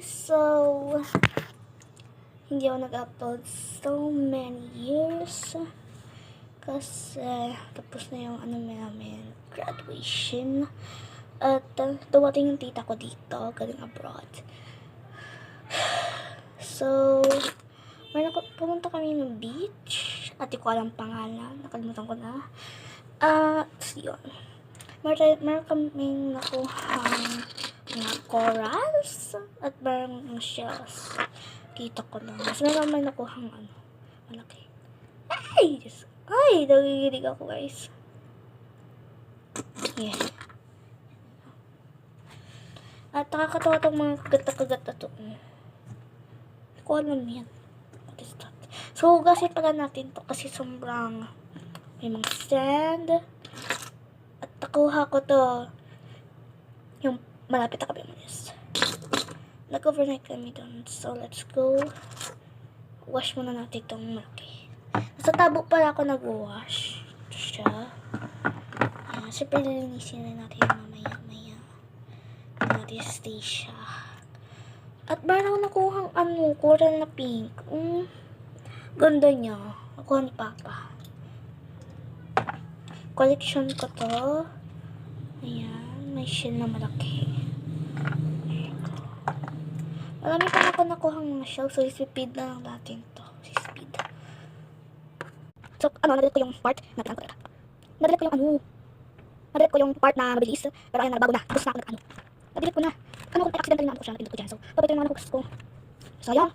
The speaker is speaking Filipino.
So, hindi ako nag-upload so many years. Kasi, tapos na yung namin, graduation. At, dumating yung tita ko dito, galing abroad. So, pumunta kami ng beach. At di ko alam pangalan, nakalimutan ko na. Yun. Meron kaming nakuhang mga corals at meron shells. Kita ko lang. Mas meron may nakuhang malaki. Ay! Ay! Nagigilig ako, guys. Yeah. At nakakatawa itong mga kagat-kagat na ito. Hindi ko alam yan. What is that? So, hugasin pala natin to kasi sobrang may mga sand. At nakuha ko to yung malapit na kami umalis. Nag-overnight kami doon. So, let's go. Wash muna natin itong malaki. Sa tabo pala ako nag-wash. Ito siya. Siyempre, nilinisin na natin mamaya-maya. Natin-stay siya. At meron ako nakuhang coral na pink. Ganda niya. Nakuha ni Papa. Collection ko to. Ayan. May shell na malaki. Marami pa ako nakuhang mga shell. So, isipid na lang natin to. Isipid. So, nadalit ko yung part na pinang Nadalit ko yung part na mabilis. Pero ayan, nagbago na. Tapos na ako nadalit ko na. Kung accidentally na ako siya, napindot ko dyan. So, papito yung mga nakukas ko. Sayang.